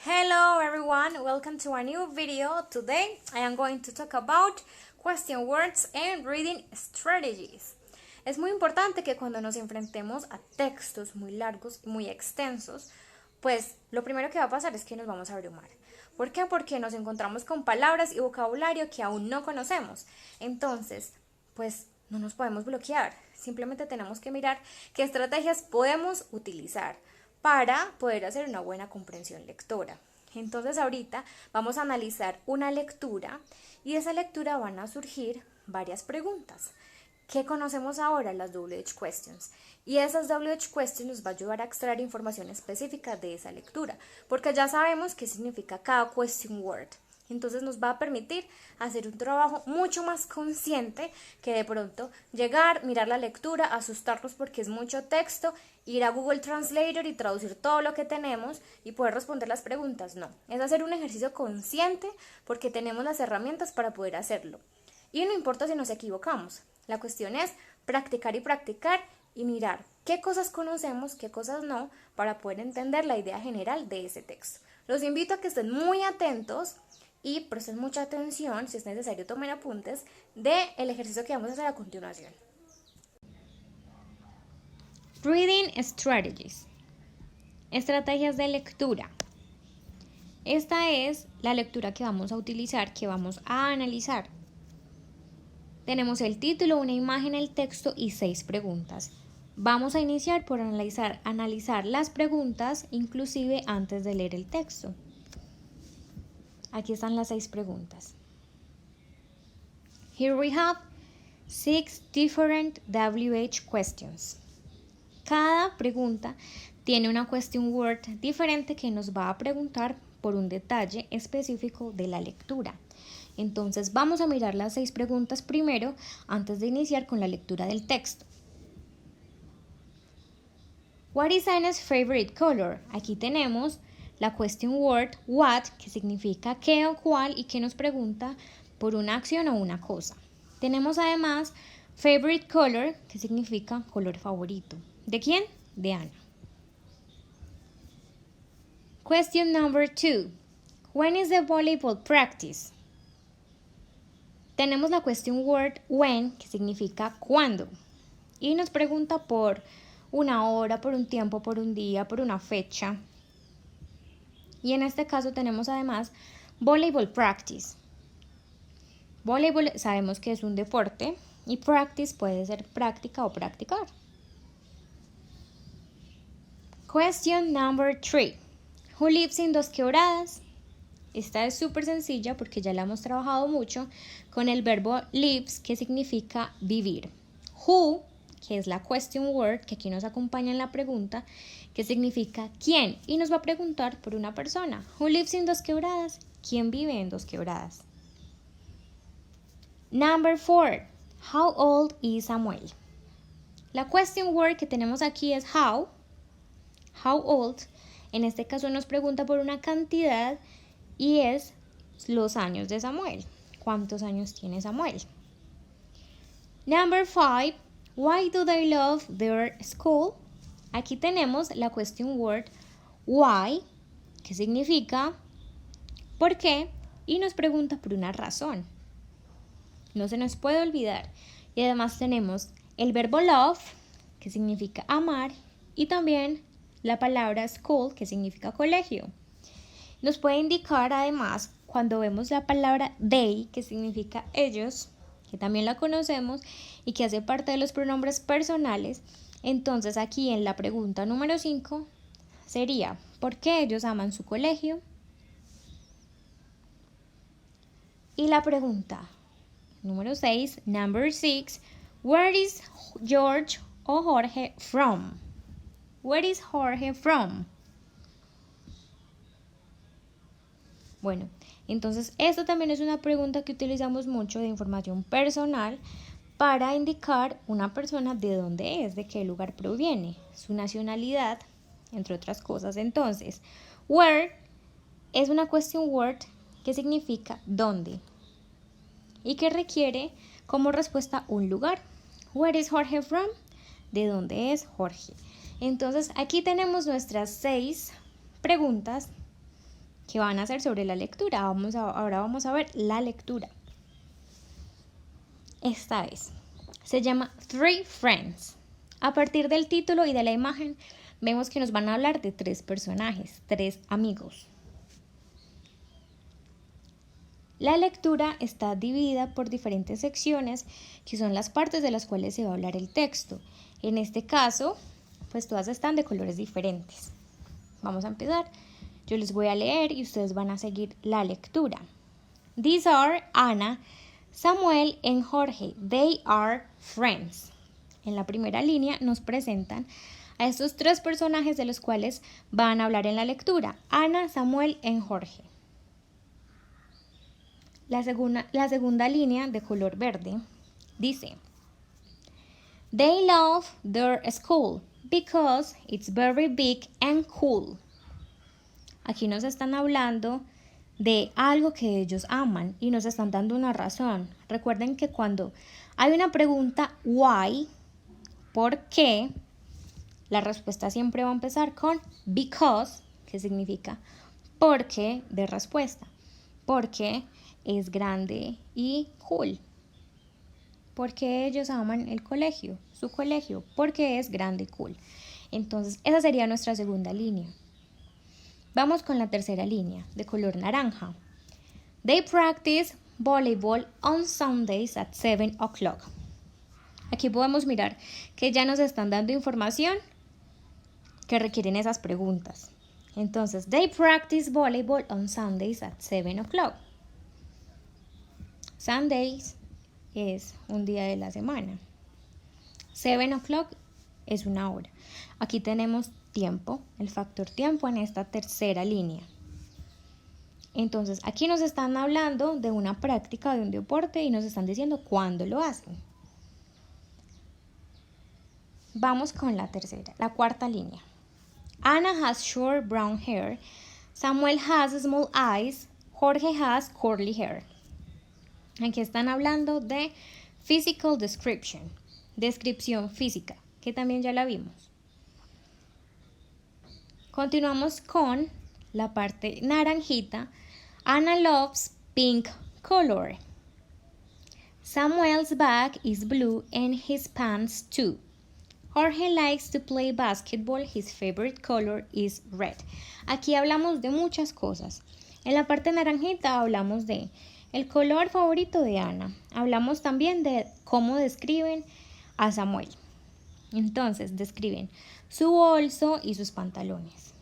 Hello everyone, welcome to a new video. Today I am going to talk about question words and reading strategies. Es muy importante que cuando nos enfrentemos a textos muy largos y muy extensos, pues lo primero que va a pasar es que nos vamos a abrumar. ¿Por qué? Porque nos encontramos con palabras y vocabulario que aún no conocemos. Entonces, pues no nos podemos bloquear. Simplemente tenemos que mirar qué estrategias podemos utilizar para poder hacer una buena comprensión lectora. Entonces ahorita vamos a analizar una lectura y de esa lectura van a surgir varias preguntas. ¿Qué conocemos ahora? Las WH questions. Y esas WH questions nos va a ayudar a extraer información específica de esa lectura, porque ya sabemos qué significa cada question word. Entonces nos va a permitir hacer un trabajo mucho más consciente que de pronto llegar, mirar la lectura, asustarnos porque es mucho texto, ir a Google Translator y traducir todo lo que tenemos y poder responder las preguntas. No, es hacer un ejercicio consciente porque tenemos las herramientas para poder hacerlo. Y no importa si nos equivocamos, la cuestión es practicar y mirar qué cosas conocemos, qué cosas no, para poder entender la idea general de ese texto. Los invito a que estén muy atentos y presten mucha atención, si es necesario tomen apuntes, del ejercicio que vamos a hacer a continuación. Reading strategies. Estrategias de lectura. Esta es la lectura que vamos a utilizar, que vamos a analizar. Tenemos el título, una imagen, el texto y 6 preguntas. Vamos a iniciar por analizar las preguntas, inclusive antes de leer el texto. Aquí están las 6 preguntas. Here we have 6 different WH questions. Cada pregunta tiene una question word diferente que nos va a preguntar por un detalle específico de la lectura. Entonces vamos a mirar las 6 preguntas primero antes de iniciar con la lectura del texto. What is Anna's favorite color? Aquí tenemos la question word what, que significa qué o cuál y que nos pregunta por una acción o una cosa. Tenemos además favorite color, que significa color favorito. ¿De quién? De Ana. Question number 2. When is the volleyball practice? Tenemos la question word when, que significa cuándo. Y nos pregunta por una hora, por un tiempo, por un día, por una fecha. Y en este caso tenemos además volleyball practice. Voleibol sabemos que es un deporte y practice puede ser práctica o practicar. Question number 3. Who lives in Dos Quebradas? Esta es súper sencilla porque ya la hemos trabajado mucho con el verbo lives, que significa vivir. Who, que es la question word que aquí nos acompaña en la pregunta, que significa quién, y nos va a preguntar por una persona. Who lives in Dos Quebradas? ¿Quién vive en Dos Quebradas? Number 4. How old is Samuel? La question word que tenemos aquí es how old. En este caso nos pregunta por una cantidad y es los años de Samuel. ¿Cuántos años tiene Samuel? Number 5. Why do they love their school? Aquí tenemos la question word why, que significa por qué, y nos pregunta por una razón. No se nos puede olvidar. Y además tenemos el verbo love, que significa amar, y también la palabra school, que significa colegio. Nos puede indicar además cuando vemos la palabra they, que significa ellos, que también la conocemos y que hace parte de los pronombres personales. Entonces aquí en la pregunta número 5 sería ¿por qué ellos aman su colegio? Y la pregunta número 6, number 6, where is George o Jorge from? Where is Jorge from? Bueno, entonces esta también es una pregunta que utilizamos mucho de información personal para indicar una persona de dónde es, de qué lugar proviene, su nacionalidad, entre otras cosas. Entonces, where es una question word que significa dónde y que requiere como respuesta un lugar. Where is Jorge from? ¿De dónde es Jorge? Entonces aquí tenemos nuestras 6 preguntas que van a ser sobre la lectura. Ahora vamos a ver la lectura. Esta vez se llama Three Friends. A partir del título y de la imagen vemos que nos van a hablar de 3 personajes, 3 amigos. La lectura está dividida por diferentes secciones que son las partes de las cuales se va a hablar el texto. En este caso, pues todas están de colores diferentes. Vamos a empezar. Yo les voy a leer y ustedes van a seguir la lectura. These are Ana, Samuel and Jorge. They are friends. En la primera línea nos presentan a estos 3 personajes de los cuales van a hablar en la lectura. Ana, Samuel and Jorge. La segunda línea de color verde dice: They love their school because it's very big and cool. Aquí nos están hablando de algo que ellos aman y nos están dando una razón. Recuerden que cuando hay una pregunta why, ¿por qué? La respuesta siempre va a empezar con because, que significa porque de respuesta. Porque es grande y cool. Porque ellos aman el colegio, su colegio, porque es grande y cool. Entonces, esa sería nuestra segunda línea. Vamos con la tercera línea, de color naranja. They practice volleyball on Sundays at 7 o'clock. Aquí podemos mirar que ya nos están dando información que requieren esas preguntas. Entonces, they practice volleyball on Sundays at 7 o'clock. Sundays es un día de la semana. 7 o'clock es una hora. Aquí tenemos tiempo, el factor tiempo en esta tercera línea. Entonces, aquí nos están hablando de una práctica, de un deporte y nos están diciendo cuándo lo hacen. Vamos con la cuarta línea. Anna has short brown hair. Samuel has small eyes. Jorge has curly hair. Aquí están hablando de physical description, descripción física, que también ya la vimos. Continuamos con la parte naranjita. Anna loves pink color. Samuel's bag is blue and his pants too. Jorge likes to play basketball. His favorite color is red. Aquí hablamos de muchas cosas. En la parte naranjita hablamos de el color favorito de Ana. Hablamos también de cómo describen a Samuel. Entonces, describen su bolso y sus pantalones.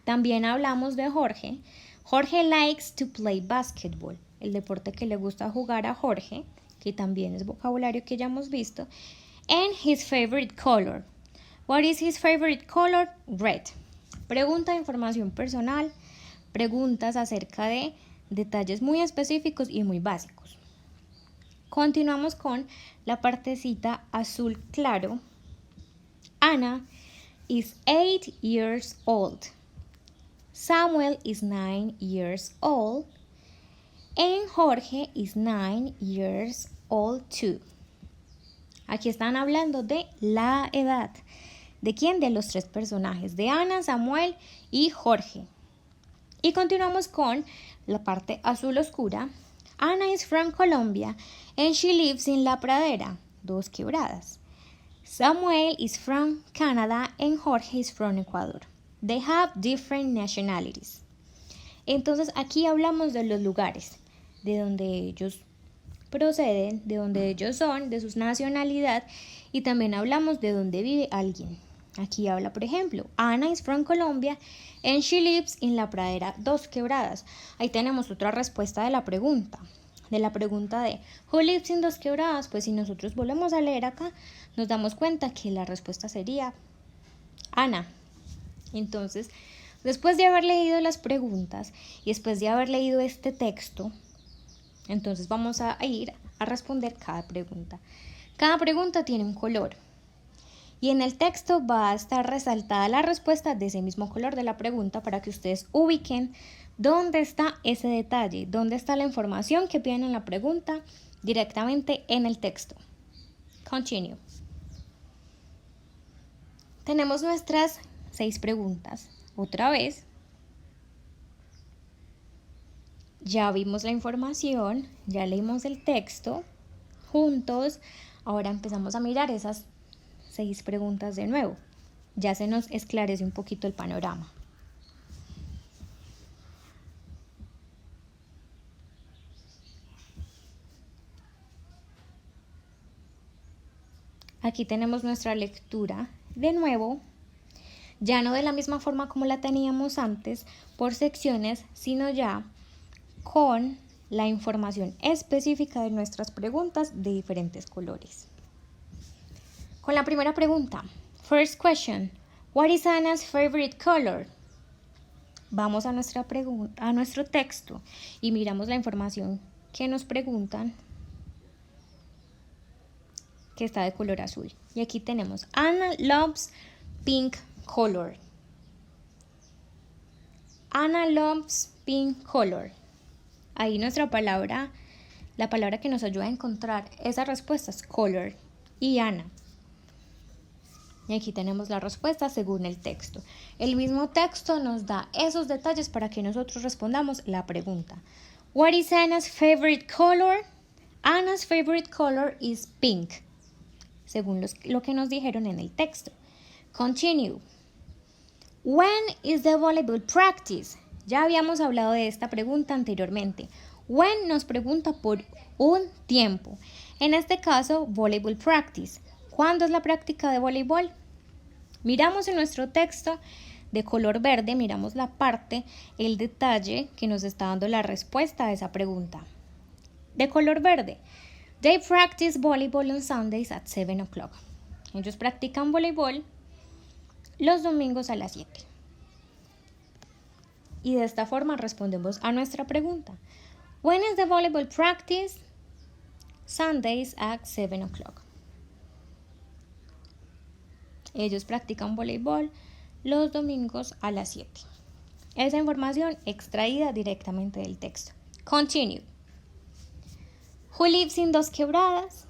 También hablamos de Jorge. Jorge likes to play basketball, el deporte que le gusta jugar a Jorge, que también es vocabulario que ya hemos visto. And his favorite color. What is his favorite color? Red. Pregunta de información personal, preguntas acerca de detalles muy específicos y muy básicos. Continuamos con la partecita azul claro. Anna is 8 years old. Samuel is 9 years old. And Jorge is 9 years old too. Aquí están hablando de la edad. ¿De quién? De los 3 personajes, de Ana, Samuel y Jorge. Y continuamos con la parte azul oscura. Ana is from Colombia and she lives in La Pradera, 2 Quebradas. Samuel is from Canada and Jorge is from Ecuador. They have different nationalities. Entonces aquí hablamos de los lugares, de donde ellos proceden, de donde ellos son, de su nacionalidad, y también hablamos de dónde vive alguien. Aquí habla, por ejemplo, Ana is from Colombia and she lives in La Pradera, 2 Quebradas. Ahí tenemos otra respuesta de la pregunta. De who lives in 2 Quebradas, pues si nosotros volvemos a leer acá, nos damos cuenta que la respuesta sería Ana. Entonces, después de haber leído las preguntas y después de haber leído este texto, entonces vamos a ir a responder cada pregunta. Cada pregunta tiene un color. Y en el texto va a estar resaltada la respuesta de ese mismo color de la pregunta para que ustedes ubiquen dónde está ese detalle, dónde está la información que piden en la pregunta directamente en el texto. Continue. Tenemos nuestras 6 preguntas. Otra vez. Ya vimos la información, ya leímos el texto juntos. Ahora empezamos a mirar esas 6 preguntas de nuevo. Ya se nos esclarece un poquito el panorama. Aquí tenemos nuestra lectura de nuevo, ya no de la misma forma como la teníamos antes, por secciones, sino ya con la información específica de nuestras preguntas de diferentes colores. Con la primera pregunta, first question, what is Anna's favorite color? Vamos a nuestro texto y miramos la información que nos preguntan, que está de color azul. Y aquí tenemos Anna loves pink color. Anna loves pink color. Ahí nuestra palabra, la palabra que nos ayuda a encontrar esa respuesta es color y Anna. Y aquí tenemos la respuesta según el texto. El mismo texto nos da esos detalles para que nosotros respondamos la pregunta. What is Anna's favorite color? Anna's favorite color is pink, según lo que nos dijeron en el texto. Continue. When is the volleyball practice? Ya habíamos hablado de esta pregunta anteriormente. When nos pregunta por un tiempo. En este caso, volleyball practice. ¿Cuándo es la práctica de voleibol? Miramos en nuestro texto de color verde, miramos la parte, el detalle que nos está dando la respuesta a esa pregunta. De color verde. They practice volleyball on Sundays at 7 o'clock. Ellos practican voleibol los domingos a las 7. Y de esta forma respondemos a nuestra pregunta. When is the volleyball practice? Sundays at 7 o'clock. Ellos practican voleibol los domingos a las 7. Esa información extraída directamente del texto. Continue. Who lives in Dos Quebradas?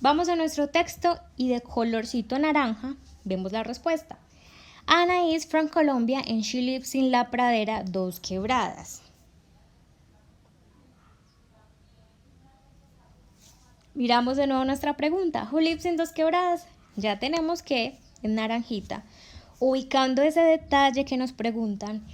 Vamos a nuestro texto y de colorcito naranja vemos la respuesta. Anna is from Colombia and she lives in La Pradera, Dos Quebradas. Miramos de nuevo nuestra pregunta. Who lives in Dos Quebradas? Ya tenemos que, en naranjita, ubicando ese detalle que nos preguntan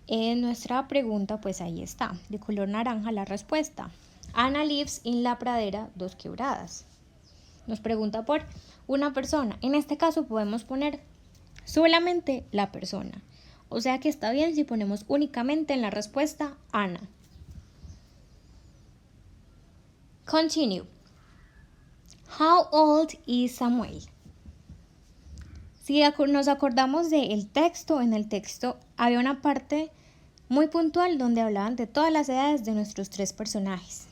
en nuestra pregunta, pues ahí está, de color naranja la respuesta. Anna lives in La Pradera, Dos Quebradas. Nos pregunta por una persona. En este caso podemos poner solamente la persona. O sea que está bien si ponemos únicamente en la respuesta Ana. Continue. How old is Samuel? Si nos acordamos del texto, en el texto había una parte muy puntual donde hablaban de todas las edades de nuestros 3 personajes.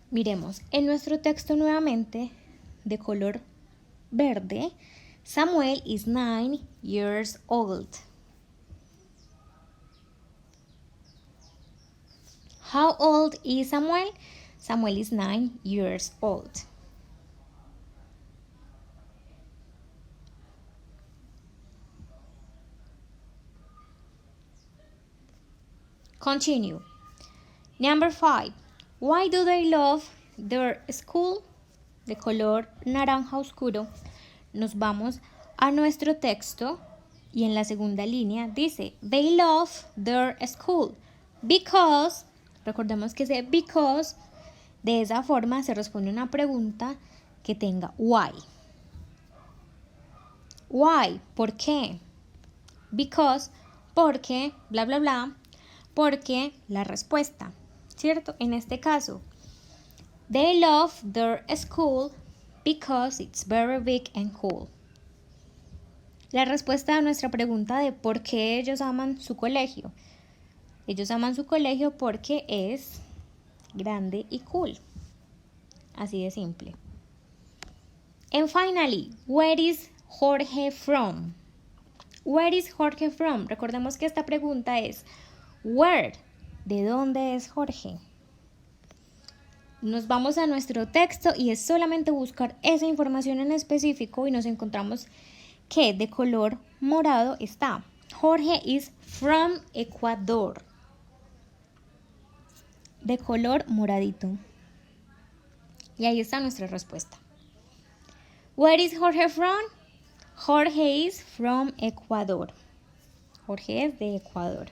Miremos, en nuestro texto nuevamente, de color verde, Samuel is 9 years old. How old is Samuel? Samuel is 9 years old. Continue. Number 5. Why do they love their school? De color naranja oscuro. Nos vamos a nuestro texto y en la segunda línea dice they love their school because, recordemos que ese because, de esa forma se responde una pregunta que tenga why. Why, ¿por qué? Because, porque, bla bla bla, porque la respuesta, ¿cierto? En este caso, they love their school because it's very big and cool. La respuesta a nuestra pregunta de por qué ellos aman su colegio. Ellos aman su colegio porque es grande y cool. Así de simple. And finally, where is Jorge from? Where is Jorge from? Recordemos que esta pregunta es where, ¿de dónde es Jorge? Nos vamos a nuestro texto y es solamente buscar esa información en específico y nos encontramos que de color morado está Jorge is from Ecuador. De color moradito. Y ahí está nuestra respuesta. Where is Jorge from? Jorge is from Ecuador. Jorge es de Ecuador.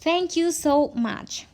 Thank you so much.